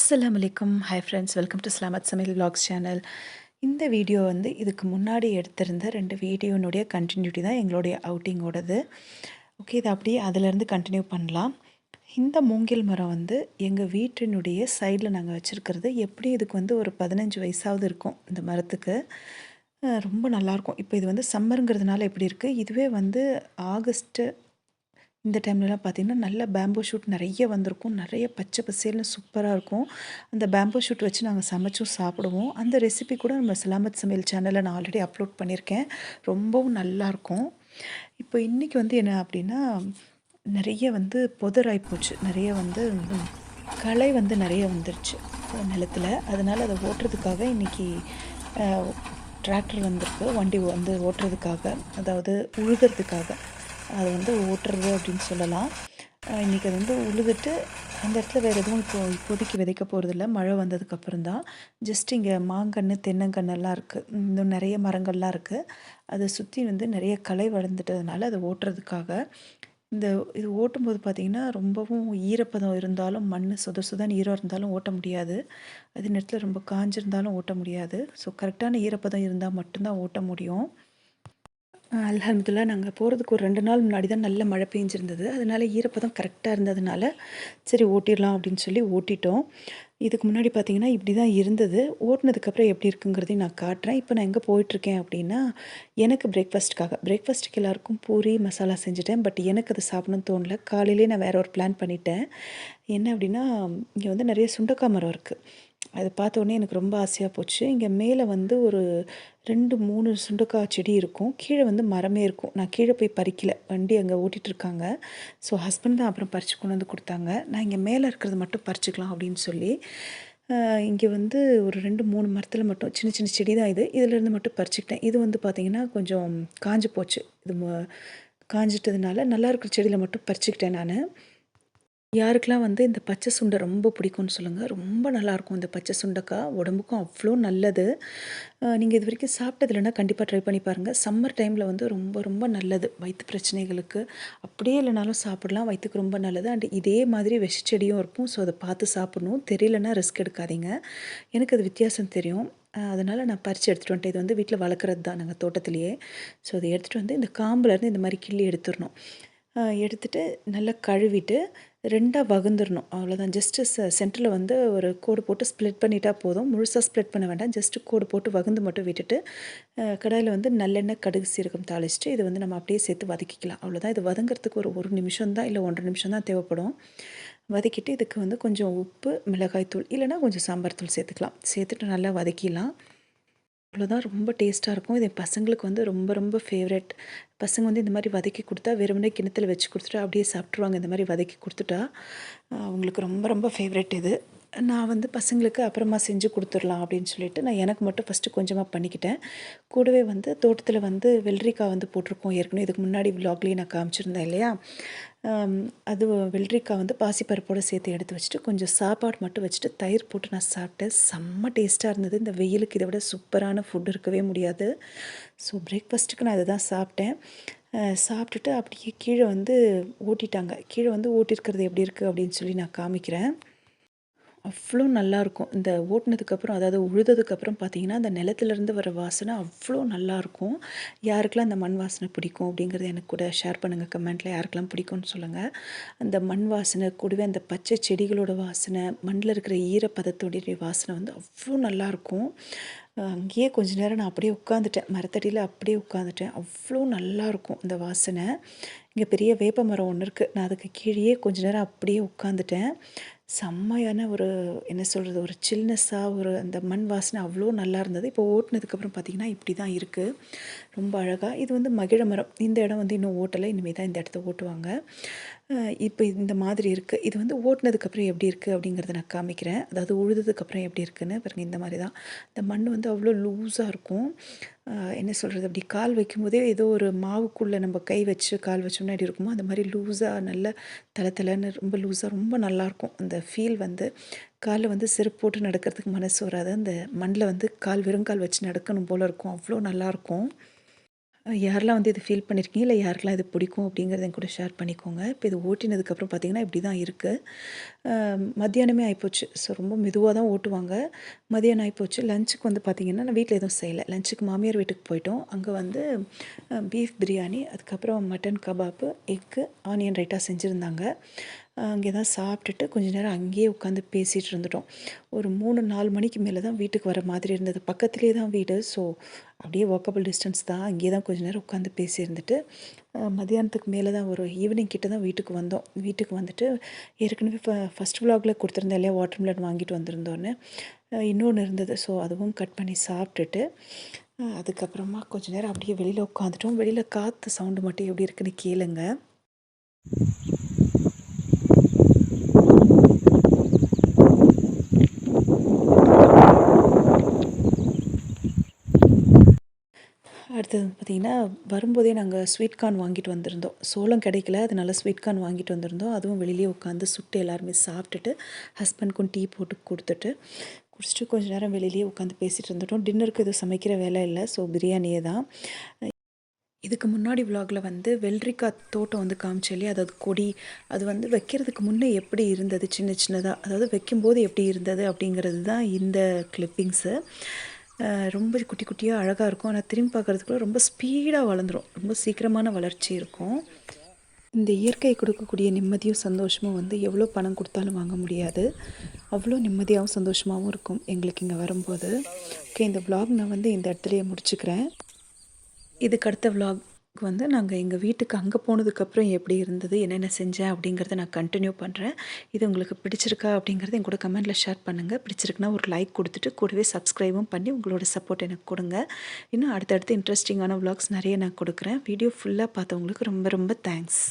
அஸ்ஸலாமு அலைக்கும். Hi friends, welcome to ஸ்லாமத் சமையல் விலாக்ஸ் சேனல். இந்த வீடியோ வந்து இதுக்கு முன்னாடி எடுத்திருந்த 2 வீடியோனுடைய கண்டினியூட்டி தான் எங்களுடைய அவுட்டிங்கோடது. ஓகே, இது அப்படியே அதிலேருந்து கண்டினியூ பண்ணலாம். இந்த மூங்கில் மரம் வந்து எங்கள் வீட்டினுடைய சைடில் நாங்கள் வச்சுருக்கிறது. எப்படி இதுக்கு வந்து ஒரு 15 வயசாவது இருக்கும் இந்த மரத்துக்கு. ரொம்ப நல்லாயிருக்கும். இப்போ இது வந்து சம்மருங்கிறதுனால எப்படி இருக்குது, இதுவே வந்து ஆகஸ்ட்டு இந்த டைம்லலாம் பார்த்திங்கன்னா, நல்ல பேம்போ ஷூட் நிறைய வந்திருக்கும். நிறைய பச்சை பசேல்னு சூப்பராக இருக்கும். அந்த பேம்போ ஷூட் வச்சு நாங்கள் சமைச்சும் சாப்பிடுவோம். அந்த ரெசிபி கூட நம்ம சலாமத் சமையல் சேனலில் நான் ஆல்ரெடி அப்லோட் பண்ணியிருக்கேன். ரொம்பவும் நல்லாயிருக்கும். இப்போ இன்றைக்கி வந்து என்ன அப்படின்னா, நிறைய வந்து புதராயிப்போச்சு. நிறைய வந்து களை வந்து நிறைய வந்துருச்சு நிலத்தில். அதனால் அதை ஓட்டுறதுக்காக இன்றைக்கி டிராக்டர் வந்திருக்கு. வண்டி வந்து ஓட்டுறதுக்காக, அதாவது உழுகிறதுக்காக. அது வந்து ஓட்டுறது அப்படின்னு சொல்லலாம். இன்றைக்கி அது வந்து உழுதுட்டு அந்த இடத்துல வேறு எதுவும் இப்போதைக்கு விதைக்க போகிறதில்ல. மழை வந்ததுக்கப்புறம் தான். ஜஸ்ட் இங்கே மாங்கன்று, தென்னங்கன்னெல்லாம் இருக்குது. இன்னும் நிறைய மரங்கள்லாம் இருக்குது. அதை சுற்றி வந்து நிறைய களை வளர்ந்துட்டதுனால அதை ஓட்டுறதுக்காக இது ஓட்டும்போது பார்த்திங்கன்னா, ரொம்பவும் ஈரப்பதம் இருந்தாலும், மண் சொத சொதன்னு ஈரம் இருந்தாலும் ஓட்ட முடியாது. அதே நேரத்தில் ரொம்ப காஞ்சிருந்தாலும் ஓட்ட முடியாது. ஸோ கரெக்டான ஈரப்பதம் இருந்தால் மட்டும்தான் ஓட்ட முடியும். அல்ஹம்துலில்லாஹ் நாங்கள் போகிறதுக்கு ஒரு 2 நாள் முன்னாடி தான் நல்ல மழை பெஞ்சிருந்தது. அதனால் ஈரப்பதம் கரெக்டாக இருந்ததுனால, சரி ஓட்டிடலாம் அப்படின்னு சொல்லி ஓட்டிட்டோம். இதுக்கு முன்னாடி பார்த்திங்கன்னா இப்படி தான் இருந்தது. ஓட்டுனதுக்கப்புறம் எப்படி இருக்குங்கிறதையும் நான் காட்டுறேன். இப்போ நான் எங்கே போயிட்டுருக்கேன் அப்படின்னா, எனக்கு பிரேக்ஃபாஸ்ட்டுக்கு எல்லாருக்கும் பூரி, மசாலா செஞ்சுட்டேன். பட் எனக்கு அது சாப்பிடணும்னு தோணல. காலையிலேயே நான் வேறு ஒரு பிளான் பண்ணிட்டேன். என்ன அப்படின்னா, இங்கே வந்து நிறைய சுண்டக்காய் மரம் இருக்குது. அதை பார்த்தோன்னே எனக்கு ரொம்ப ஆசையாக போச்சு. இங்கே மேலே வந்து ஒரு 2, 3 சுண்டக்காய் செடி இருக்கும். கீழே வந்து மரமே இருக்கும். நான் கீழே போய் பறிக்கல. வண்டி அங்கே ஓட்டிகிட்ருக்காங்க. ஸோ ஹஸ்பண்ட் தான் அப்புறம் பறித்து கொண்டு வந்து கொடுத்தாங்க. நான் இங்கே மேலே இருக்கிறது மட்டும் பறிச்சுக்கலாம் அப்படின்னு சொல்லி, இங்கே வந்து ஒரு 2, 3 மரத்தில் மட்டும் சின்ன சின்ன செடி தான் இது. இதிலேருந்து மட்டும் பறிச்சுக்கிட்டேன். இது வந்து பார்த்திங்கன்னா கொஞ்சம் காஞ்சு போச்சு. இது காஞ்சிட்டதுனால நல்லா இருக்கிற செடியில் மட்டும் பறிச்சுக்கிட்டேன் நான். யாருக்கெல்லாம் வந்து இந்த பச்சை சுண்டை ரொம்ப பிடிக்கும்னு சொல்லுங்கள். ரொம்ப நல்லாயிருக்கும் இந்த பச்சை சுண்டைக்காய். உடம்புக்கும் அவ்வளோ நல்லது. நீங்கள் இது வரைக்கும் சாப்பிட்டது இல்லைன்னா கண்டிப்பாக ட்ரை பண்ணி பாருங்கள். சம்மர் டைமில் வந்து ரொம்ப ரொம்ப நல்லது. வயிற்று பிரச்சனைகளுக்கு அப்படியே இல்லைனாலும் சாப்பிடலாம். வயிற்றுக்கு ரொம்ப நல்லது. அண்ட் இதே மாதிரி விஷச்செடியும் இருக்கும். ஸோ அதை பார்த்து சாப்பிடணும். தெரியலன்னா ரிஸ்க் எடுக்காதீங்க. எனக்கு அது வித்தியாசம் தெரியும். அதனால் நான் பறித்து எடுத்துகிட்டு வந்துட்டேன். இது வந்து வீட்டில் வளர்க்குறது தான் நாங்கள் தோட்டத்திலேயே. ஸோ அதை எடுத்துகிட்டு வந்து இந்த காம்புலேருந்து இந்த மாதிரி கிள்ளி எடுத்துடணும். எடுத்துட்டு நல்லா கழுவிட்டு 2ஆ வகுந்துடணும். அவ்வளோதான். ஜஸ்ட்டு சென்டரில் வந்து ஒரு கோடு போட்டு ஸ்ப்ளிட் பண்ணிட்டா போதும். முழுசாக ஸ்ப்ளிட் பண்ண வேண்டாம். ஜஸ்ட்டு கோடு போட்டு வகுந்து மட்டும் விட்டுட்டு, கடாயில் வந்து நல்லெண்ணெய், கடுகு, சீரகம் தாளிச்சுட்டு இதை வந்து நம்ம அப்படியே சேர்த்து வதக்கிக்கலாம். அவ்வளோதான். இது வதங்கிறதுக்கு ஒரு 1 நிமிஷம் தான், இல்லை 1 1/2 நிமிஷம் தான் தேவைப்படும். வதக்கிட்டு இதுக்கு வந்து கொஞ்சம் உப்பு, மிளகாய் தூள் இல்லைன்னா கொஞ்சம் சாம்பார் தூள் சேர்த்துக்கலாம். சேர்த்துட்டு நல்லா வதக்கிடலாம். அவ்வளோதான். ரொம்ப டேஸ்ட்டாக இருக்கும். இது என் பசங்களுக்கு வந்து ரொம்ப ரொம்ப ஃபேவரெட். பசங்க வந்து இந்த மாதிரி வதக்கி கொடுத்தா வெறுமனே கிண்ணத்தில் வச்சு கொடுத்துட்டா அப்படியே சாப்பிட்ருவாங்க. இந்த மாதிரி வதக்கி கொடுத்துட்டா அவங்களுக்கு ரொம்ப ரொம்ப ஃபேவரெட் இது. நான் வந்து பசங்களுக்கு அப்புறமா செஞ்சு கொடுத்துடலாம் அப்படின்னு சொல்லிட்டு நான் எனக்கு மட்டும் ஃபஸ்ட்டு கொஞ்சமாக பண்ணிக்கிட்டேன். கூடவே வந்து தோட்டத்தில் வந்து வெள்ளரிக்காய் வந்து போட்டிருக்கோம். ஏற்கனவே இதுக்கு முன்னாடி விலாக்லேயே நான் காமிச்சிருந்தேன் இல்லையா? அது வெள்ளரிக்காய் வந்து பாசிப்பருப்போடு சேர்த்து எடுத்து வச்சுட்டு கொஞ்சம் சாப்பாடு மட்டும் வச்சுட்டு தயிர் போட்டு நான் சாப்பிட்டேன். செம்ம டேஸ்ட்டாக இருந்தது. இந்த வெயிலுக்கு இதை விட சூப்பரான ஃபுட் இருக்கவே முடியாது. ஸோ பிரேக்ஃபாஸ்ட்டுக்கு நான் இதை தான் சாப்பிட்டேன். சாப்பிட்டுட்டு அப்படியே கீழே வந்து ஓட்டிட்டாங்க. கீழே வந்து ஓட்டியிருக்கிறது எப்படி இருக்குது அப்படின்னு சொல்லி நான் காமிக்கிறேன். அவ்வளோ நல்லாயிருக்கும். இந்த ஓட்டுனதுக்கப்புறம், அதாவது உழுததுக்கப்புறம் பார்த்தீங்கன்னா, அந்த நிலத்துலேருந்து வர வாசனை அவ்வளோ நல்லாயிருக்கும். யாருக்கெல்லாம் அந்த மண் வாசனை பிடிக்கும் அப்படிங்கிறத எனக்கு கூட ஷேர் பண்ணுங்கள் கமெண்ட்டில். யாருக்கெல்லாம் பிடிக்கும்னு சொல்லுங்கள். அந்த மண் வாசனை கூடவே அந்த பச்சை செடிகளோட வாசனை, மண்ணில் இருக்கிற ஈரப்பதத்தோடைய வாசனை வந்து அவ்வளோ நல்லாயிருக்கும். அங்கேயே கொஞ்ச நேரம் நான் அப்படியே உட்காந்துட்டேன். மரத்தடியில் அப்படியே உட்காந்துட்டேன். அவ்வளோ நல்லாயிருக்கும் இந்த வாசனை. இங்கே பெரிய வேப்ப மரம் ஒன்று இருக்குது. நான் அதுக்கு கீழேயே கொஞ்ச நேரம் அப்படியே உட்காந்துட்டேன். செம்மையான ஒரு என்ன சொல்கிறது, ஒரு சில்னஸ்ஸாக ஒரு அந்த மண் வாசனை அவ்வளோ நல்லா இருந்தது. இப்போ ஓட்டுனதுக்கப்புறம் பார்த்திங்கன்னா இப்படி தான் இருக்குது. ரொம்ப அழகாக. இது வந்து மகிழ மரம். இந்த இடம் வந்து இன்னும் ஓட்டலை. இனிமேல் தான் இந்த இடத்த ஓட்டுவாங்க. இப்போ இந்த மாதிரி இருக்குது. இது வந்து ஓட்டுனதுக்கப்புறம் எப்படி இருக்குது அப்படிங்கிறத நான் காமிக்கிறேன். அதாவது உழுததுக்கப்புறம் எப்படி இருக்குன்னு பாருங்கள். இந்த மாதிரி தான். இந்த மண் வந்து அவ்வளோ லூஸாக இருக்கும். என்ன சொல்கிறது, அப்படி கால் வைக்கும்போதே ஏதோ ஒரு மாவுக்குள்ளே நம்ம கை வச்சு கால் வச்சோம்னா எப்படி இருக்குமோ அந்த மாதிரி லூஸாக நல்ல தளன்னு ரொம்ப லூஸாக ரொம்ப நல்லாயிருக்கும். அந்த ஃபீல் வந்து காலில் வந்து செருப்பு போட்டு நடக்கிறதுக்கு மனசு வராது. அந்த மண்ணில் வந்து வெறும் கால் வச்சு நடக்கணும் போல் இருக்கும். அவ்வளோ நல்லாயிருக்கும். யாரெல்லாம் வந்து இது ஃபீல் பண்ணியிருக்கீங்க, இல்ல யாருக்கெல்லாம் இது பிடிக்கும் அப்படிங்கிறத என்கூட ஷேர் பண்ணிக்கோங்க. இப்போ இது ஓட்டினதுக்கப்புறம் பார்த்தீங்கன்னா, இப்படி தான் இருக்கு. மத்தியானமே ஆயிப்போச்சு. ஸோ ரொம்ப மெதுவா தான் ஓட்டுவாங்க. மதியானம் ஆயிப்போச்சு. லஞ்சுக்கு வந்து பார்த்தீங்கன்னா, நான் வீட்ல எதுவும் செய்யல. லஞ்சுக்கு மாமியார் வீட்டுக்கு போயிட்டோம். அங்க வந்து பீஃப் பிரியாணி, அதுக்கப்புறம் mutton kebab, egg, onion raita செஞ்சிருந்தாங்க. அங்கே தான் சாப்பிட்டுட்டு கொஞ்ச நேரம் அங்கேயே உட்காந்து பேசிட்டு இருந்துட்டோம். ஒரு 3, 4 மணிக்கு மேல தான் வீட்டுக்கு வர மாதிரி இருந்தது. பக்கத்திலேயே தான் வீடு. ஸோ அப்படியே வாக்கபிள் டிஸ்டன்ஸ் தான். அங்கேயே தான் கொஞ்ச நேரம் உட்காந்து பேசியிருந்துட்டு, மதியானத்துக்கு மேல தான் ஒரு ஈவினிங் கிட்ட தான் வீட்டுக்கு வந்தோம். வீட்டுக்கு வந்துட்டு ஏற்கனவே ஃபர்ஸ்ட் விலாகில் கொடுத்துருந்தேன் இல்லையா, வாட்டர்மெலன் வாங்கிட்டு வந்திருந்தோன்னு. இன்னொன்று இருந்தது. ஸோ அதுவும் கட் பண்ணி சாப்பிட்டுட்டு, அதுக்கப்புறமா கொஞ்ச நேரம் அப்படியே வெளியில உட்காந்துட்டோம். வெளியில காற்று சவுண்டு மட்டும் எப்படி இருக்குன்னு கேளுங்க. அடுத்தது வந்து பார்த்திங்கன்னா, வரும்போதே நாங்கள் ஸ்வீட் கார்ன் வாங்கிட்டு வந்திருந்தோம். சோளம் கிடைக்கல, அதனால ஸ்வீட் கார்ன் வாங்கிட்டு வந்திருந்தோம். அதுவும் வெளியிலேயே உட்காந்து சுட்டு எல்லாருமே சாப்பிட்டுட்டு, ஹஸ்பண்ட்க்கும் டீ போட்டு குடுத்துட்டு, குடிச்சிட்டு கொஞ்ச நேரம் வெளியிலேயே உட்காந்து பேசிட்டு இருந்துட்டோம். டின்னருக்கு எதுவும் சமைக்கிற வேலை இல்ல. ஸோ பிரியாணியே தான். இதுக்கு முன்னாடி விலாகில வந்து வெள்ளரிக்காய் தோட்டம் வந்து காமிச்சேன் இல்லையா, அதாவது கொடி, அது வந்து வைக்கிறதுக்கு முன்னே எப்படி இருந்தது சின்ன சின்னதாக, அதாவது வைக்கும்போது எப்படி இருந்தது அப்படிங்கிறது தான் இந்த கிளிப்பிங்ஸு. ரொம்ப குட்டி குட்டியாக அழகாக இருக்கும். ஆனால் திரும்பி பார்க்குறதுக்குள்ள ரொம்ப ஸ்பீடாக வளர்ந்துரும். ரொம்ப சீக்கிரமான வளர்ச்சி இருக்கும். இந்த இயற்கை கொடுக்கக்கூடிய நிம்மதியும் சந்தோஷமும் வந்து எவ்வளோ பணம் கொடுத்தாலும் வாங்க முடியாது. அவ்வளோ நிம்மதியாகவும் சந்தோஷமாகவும் இருக்கும் எங்களுக்கு இங்கே வரும்போது. ஓகே, இந்த விலாக் நான் வந்து இந்த இடத்துலையே முடிச்சுக்கிறேன். இதுக்கு அடுத்த விலாக் வந்து நாங்கள் எங்கள் வீட்டுக்கு அங்கே போனதுக்கப்புறம் எப்படி இருந்தது, என்னென்ன செஞ்சேன் அப்படிங்கிறத நான் கண்டினியூ பண்ணுறேன். இது உங்களுக்கு பிடிச்சிருக்கா அப்படிங்கிறத என் கூட கமெண்ட்டில் ஷேர் பண்ணுங்கள். பிடிச்சிருக்குன்னா ஒரு லைக் கொடுத்துட்டு கூடவே சப்ஸ்கிரைபும் பண்ணி உங்களோட சப்போர்ட் எனக்கு கொடுங்க. இன்னும் அடுத்தடுத்து இன்ட்ரெஸ்டிங்கான விலாக்ஸ் நிறைய நான் கொடுக்குறேன். வீடியோ ஃபுல்லாக பார்த்தவங்களுக்கு ரொம்ப ரொம்ப தேங்க்ஸ்.